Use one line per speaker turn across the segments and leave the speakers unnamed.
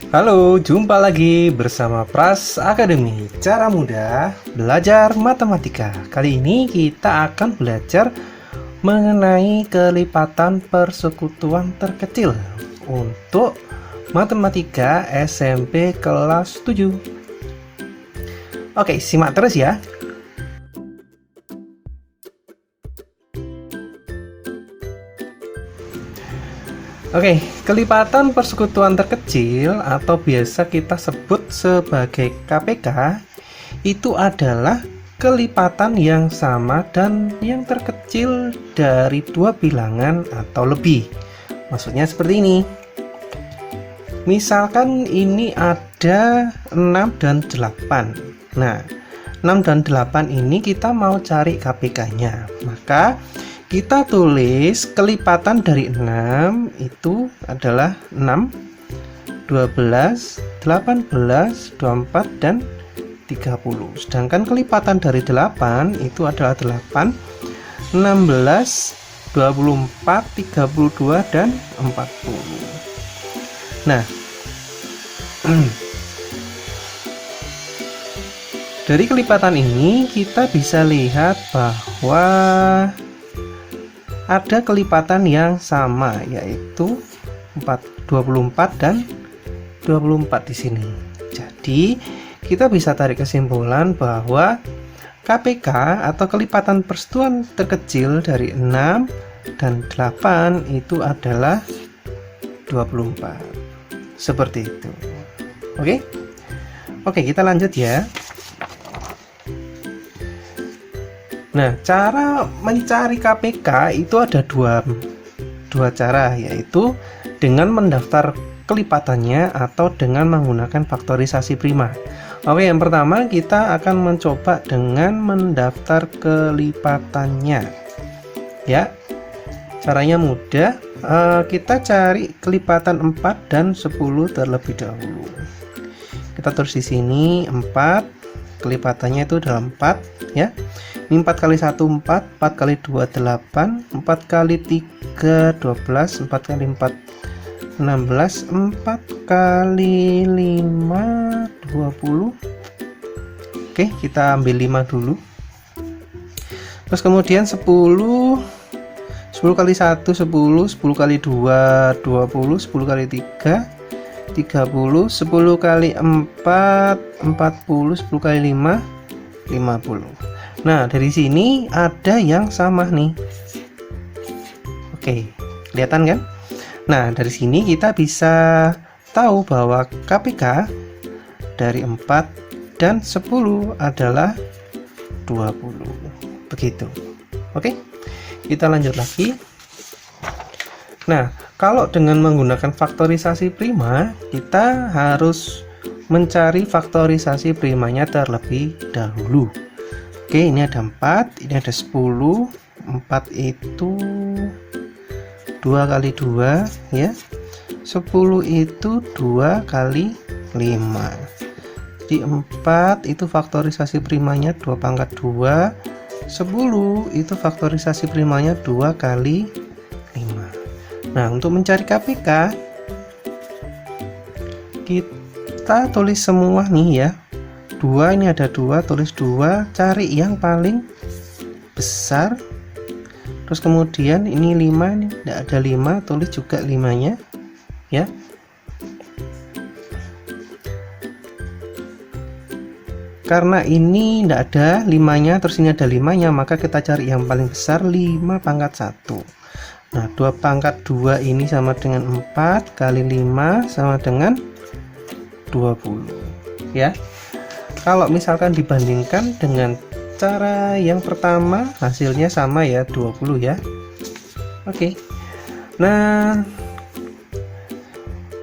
Halo, jumpa lagi bersama Pras Academy. Cara mudah belajar matematika. Kali ini kita akan belajar mengenai kelipatan persekutuan terkecil untuk matematika SMP kelas 7. Oke, simak terus ya. Oke, kelipatan persekutuan terkecil atau biasa kita sebut sebagai KPK itu adalah kelipatan yang sama dan yang terkecil dari dua bilangan atau lebih. Maksudnya seperti ini. Misalkan ini ada 6 dan 8. Nah, 6 dan 8 ini kita mau cari KPK-nya. Maka kita tulis kelipatan dari 6 itu adalah 6, 12, 18, 24, dan 30. Sedangkan kelipatan dari 8 itu adalah 8, 16, 24, 32, dan 40. Nah, dari kelipatan ini kita bisa lihat bahwa ada kelipatan yang sama, yaitu 24 dan 24 di sini. Jadi kita bisa tarik kesimpulan bahwa KPK atau kelipatan persekutuan terkecil dari 6 dan 8 itu adalah 24. Seperti itu. Oke, kita lanjut ya. Nah, cara mencari KPK itu ada dua cara, yaitu dengan mendaftar kelipatannya atau dengan menggunakan faktorisasi prima. Oke, yang pertama kita akan mencoba dengan mendaftar kelipatannya. Ya, caranya mudah. Kita cari kelipatan 4 dan 10 terlebih dahulu. Kita tulis di sini 4, kelipatannya itu adalah 4, ya. Ini 4 kali 1 4, 4 kali 2 8, 4 kali 3 12, 4 kali 4 16, 4 kali 5 20. Oke, kita ambil 5 dulu. Terus kemudian 10 kali 1 10, 10 kali 2 20, 10 kali 3 30, 10 kali 4 40, 10 kali 5 50. Nah, dari sini ada yang sama nih. Oke, kelihatan kan? Nah, dari sini kita bisa tahu bahwa KPK dari 4 dan 10 adalah 20. Begitu. Oke, kita lanjut lagi. Nah, kalau dengan menggunakan faktorisasi prima, kita harus mencari faktorisasi primanya terlebih dahulu. Oke, ini ada 4, ini ada 10. 4 itu 2 kali 2, ya. 10 itu 2 kali 5. Di 4 itu faktorisasi primanya 2 pangkat 2. 10 itu faktorisasi primanya 2 kali 5. Nah, untuk mencari KPK kita tulis semua nih ya. 2, ini ada 2, tulis 2, cari yang paling besar. Terus kemudian ini 5, ini tidak ada 5, tulis juga 5-nya ya. Karena ini tidak ada 5-nya, terus ini ada 5-nya, maka kita cari yang paling besar, 5 pangkat 1. Nah, 2 pangkat 2 ini sama dengan 4 kali 5 sama dengan 20 ya. Kalau misalkan dibandingkan dengan cara yang pertama, hasilnya sama ya, 20 ya. Oke. Nah,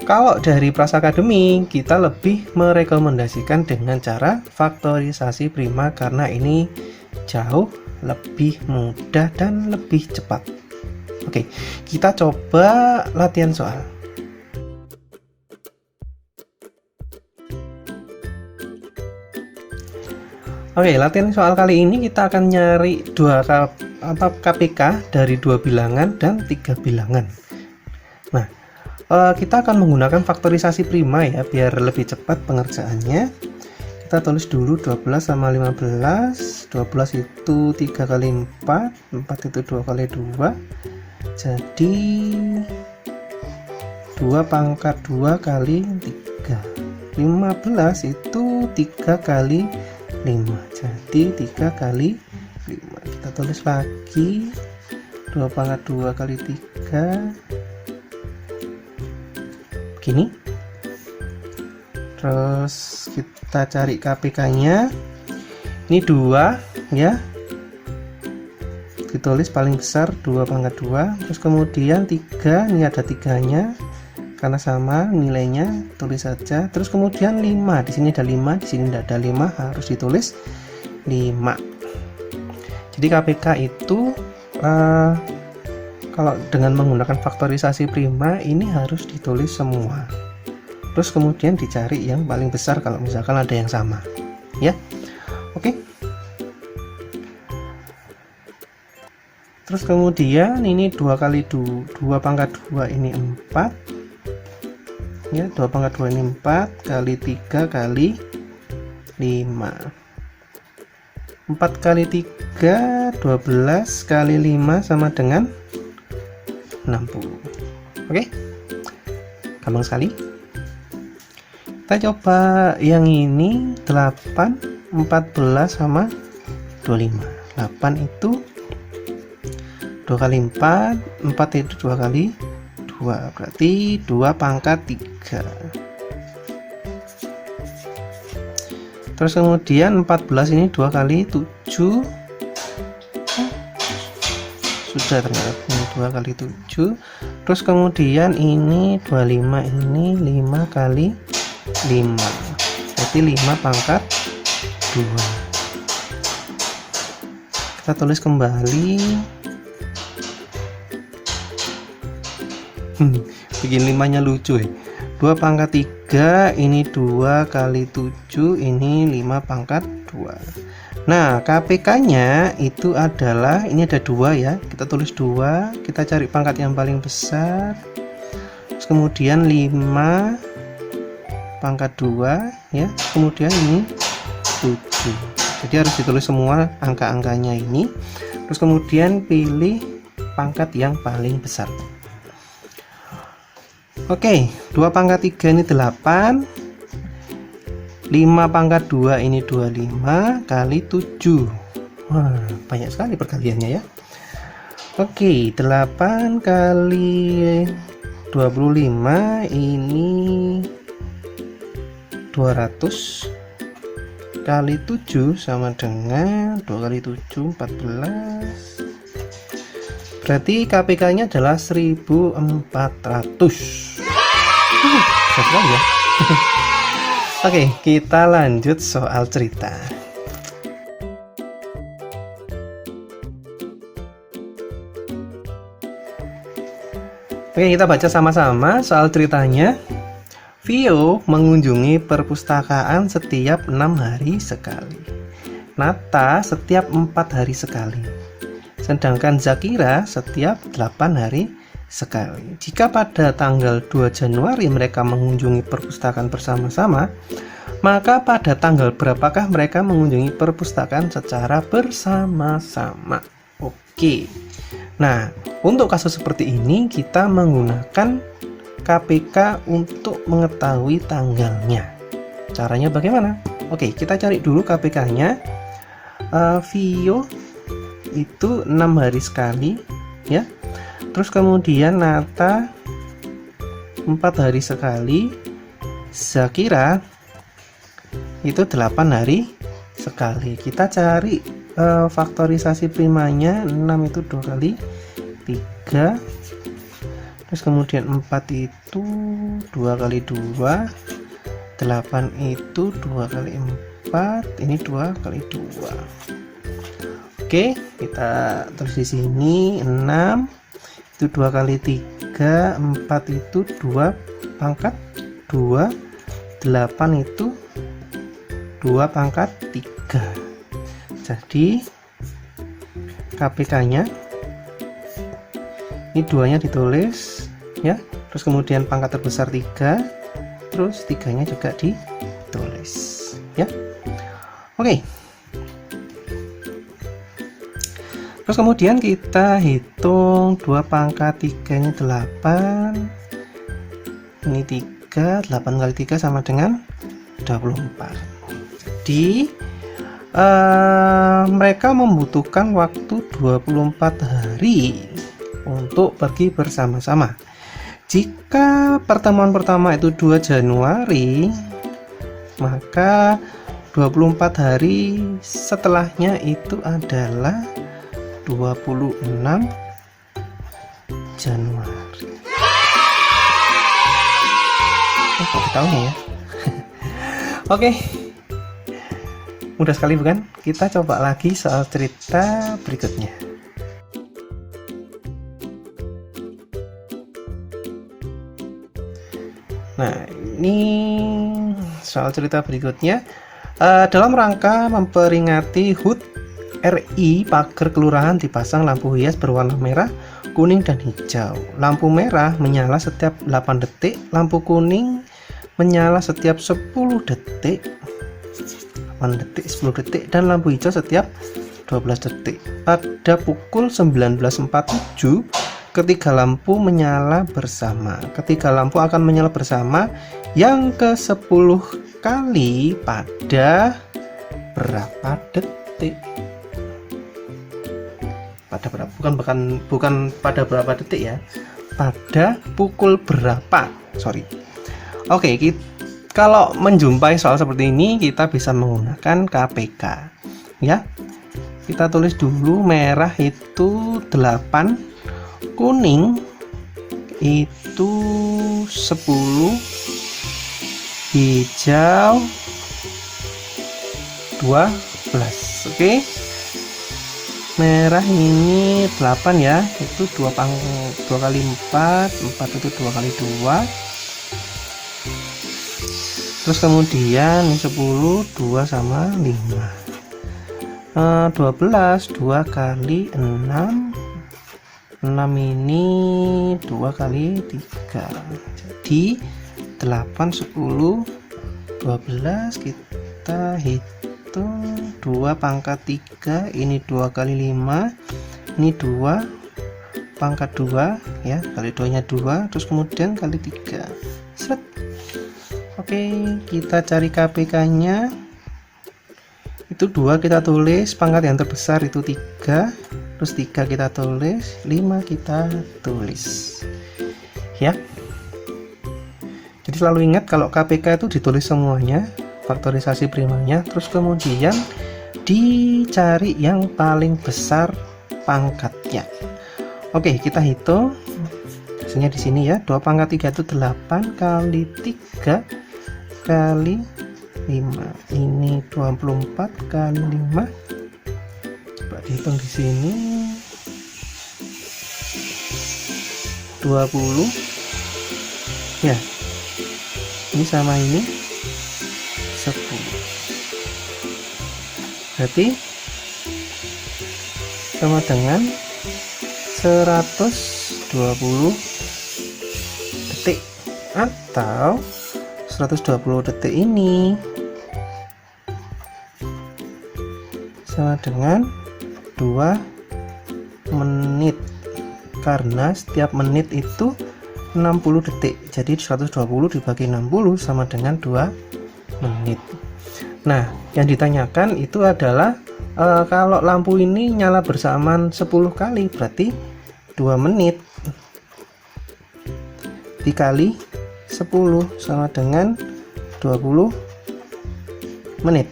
kalau dari Pras Academy kita lebih merekomendasikan dengan cara faktorisasi prima karena ini jauh lebih mudah dan lebih cepat. Oke, kita coba latihan soal. Oke, latihan soal kali ini kita akan nyari KPK dari 2 bilangan dan 3 bilangan. Nah, kita akan menggunakan faktorisasi prima ya, biar lebih cepat pengerjaannya. Kita tulis dulu 12 sama 15. 12 itu 3 kali 4, 4 itu 2 kali 2, jadi 2 pangkat 2 kali 3. 15 itu 3 kali 5, jadi 3 kali 5. Kita tulis lagi 2 pangkat 2 kali 3 begini. Terus kita cari KPK nya, ini 2 ya, ditulis paling besar 2 pangkat 2. Terus kemudian 3, ini ada 3 nya karena sama nilainya, tulis saja. Terus kemudian 5, di sini ada 5, di sini tidak ada 5, harus ditulis 5. Jadi KPK itu kalau dengan menggunakan faktorisasi prima ini harus ditulis semua. Terus kemudian dicari yang paling besar kalau misalkan ada yang sama ya. Oke. Terus kemudian ini 2 kali 2 pangkat 2 ini 4 ya, 2 pangkat 2 ini 4 kali 3 kali 5. 4 kali 3 12 kali 5 sama dengan 60. Oke, gampang sekali. Kita coba yang ini 8, 14 sama 25. 8 itu 2 kali 4, 4 itu 2 kali 2, berarti 2 pangkat 3. Terus kemudian 14 ini 2 kali 7, sudah ternyata ini 2 kali 7. Terus kemudian ini 25, ini 5 kali 5, berarti 5 pangkat 2. Kita tulis kembali. Bikin 5 nya lucu ya. 2 pangkat 3 ini 2 kali 7, ini 5 pangkat 2. Nah KPK nya itu adalah, ini ada 2 ya, kita tulis 2, kita cari pangkat yang paling besar. Terus kemudian 5 pangkat 2 ya, kemudian ini 7. Jadi harus ditulis semua angka-angkanya ini. Terus kemudian pilih pangkat yang paling besar. Oke, 2 pangkat 3 ini 8, 5 pangkat 2 ini 25 kali 7. Wah, banyak sekali perkaliannya ya. Oke, 8 kali 25 ini 200 kali 7 sama dengan 2 kali 7 14. Berarti KPK nya adalah 1400. Sekali ya. Oke, kita lanjut soal cerita. Oke, kita baca sama-sama soal ceritanya. Vio mengunjungi perpustakaan setiap 6 hari sekali. Nata setiap 4 hari sekali. Sedangkan Zakira setiap 8 hari sekali. Jika pada tanggal 2 Januari mereka mengunjungi perpustakaan bersama-sama, maka pada tanggal berapakah mereka mengunjungi perpustakaan secara bersama-sama? Oke. Nah, untuk kasus seperti ini kita menggunakan KPK untuk mengetahui tanggalnya. Caranya bagaimana? Oke, kita cari dulu KPK-nya. Vio itu 6 hari sekali ya. Terus kemudian Nata 4 hari sekali. Zakira itu 8 hari sekali. Kita cari faktorisasi primanya. 6 itu 2 kali 3. Terus kemudian 4 itu 2 kali 2. 8 itu 2 kali 4. Ini 2 kali 2. Oke, kita tulis di sini 6 itu 2 kali 3, 4 itu 2 pangkat 2, 8 itu 2 pangkat 3. Jadi KPK nya ini 2 nya ditulis ya, terus kemudian pangkat terbesar 3, terus 3-nya juga ditulis ya. Oke. Terus kemudian kita hitung 2 pangkat 3 ini 8, ini 3, 8 kali 3 sama dengan 24. Jadi mereka membutuhkan waktu 24 hari untuk pergi bersama-sama. Jika pertemuan pertama itu 2 Januari, maka 24 hari setelahnya itu adalah 26 Januari. Kok tahu ya? Oke. Mudah sekali bukan? Kita coba lagi soal cerita berikutnya. Nah, ini soal cerita berikutnya. Dalam rangka memperingati HUT RI, pagar kelurahan dipasang lampu hias berwarna merah, kuning, dan hijau. Lampu merah menyala setiap 8 detik, lampu kuning menyala setiap 10 detik, 8 detik, 10 detik, dan lampu hijau setiap 12 detik. Pada pukul 19.47, ketiga lampu menyala bersama. Ketiga lampu akan menyala bersama yang ke-10 kali pada berapa detik? Pada berapa? Bukan pada berapa detik ya. Pada pukul berapa? Sorry. Oke, kalau menjumpai soal seperti ini kita bisa menggunakan KPK. Ya. Kita tulis dulu merah itu 8, kuning itu 10, hijau 12. Oke. Merah ini 8 ya, itu 2 kali 4 itu 2 kali 2. Terus kemudian 10, 2 sama 5. 12, 2 kali 6, 6 ini 2 kali 3, jadi 8, 10, 12. Kita hitung 2 pangkat 3, ini 2 kali 5, ini 2 pangkat 2 ya, kali 2 nya 2, terus kemudian kali 3. Set. Oke, kita cari KPK nya. Itu 2 kita tulis, pangkat yang terbesar itu 3, terus 3 kita tulis, 5 kita tulis ya. Jadi selalu ingat kalau KPK itu ditulis semuanya, faktorisasi primernya, terus kemudian dicari yang paling besar pangkatnya. Oke, kita hitung hasilnya di sini ya. 2 pangkat 3 itu 8 kali 3 kali 5, ini 24 kali 5. Coba dihitung di sini, 20 ya, ini sama ini 10, berarti sama dengan 120 detik, atau 120 detik ini sama dengan 2 menit, karena setiap menit itu 60 detik, jadi 120 dibagi 60 sama dengan 2 menit. Nah, yang ditanyakan itu adalah kalau lampu ini nyala bersamaan 10 kali, berarti 2 menit dikali 10 sama dengan 20 menit.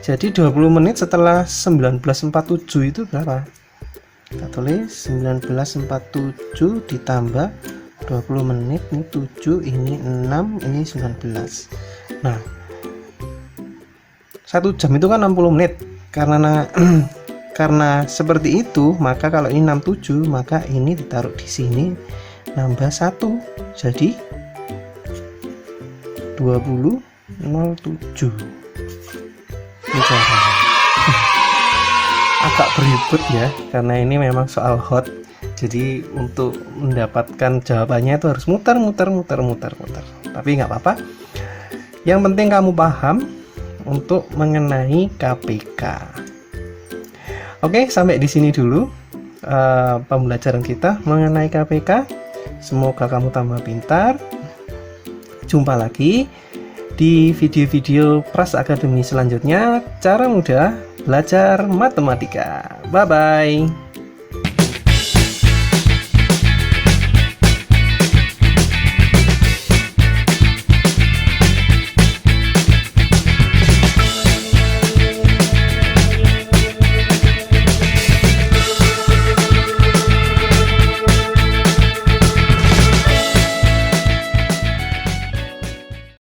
Jadi 20 menit setelah 19.47 itu berapa? Kita tulis 19.47 ditambah 20 menit, ini 7, ini 6, ini 19. Nah, 1 jam itu kan 60 menit. Karena seperti itu, maka kalau ini 67, maka ini ditaruh di sini nambah 1. Jadi 20.07. Ini caranya. Agak beribet ya, karena ini memang soal hot. Jadi untuk mendapatkan jawabannya itu harus muter. Tapi nggak apa-apa. Yang penting kamu paham untuk mengenai KPK. Oke, sampai di sini dulu pembelajaran kita mengenai KPK. Semoga kamu tambah pintar. Jumpa lagi di video-video Pras Academy selanjutnya. Cara mudah belajar matematika. Bye-bye.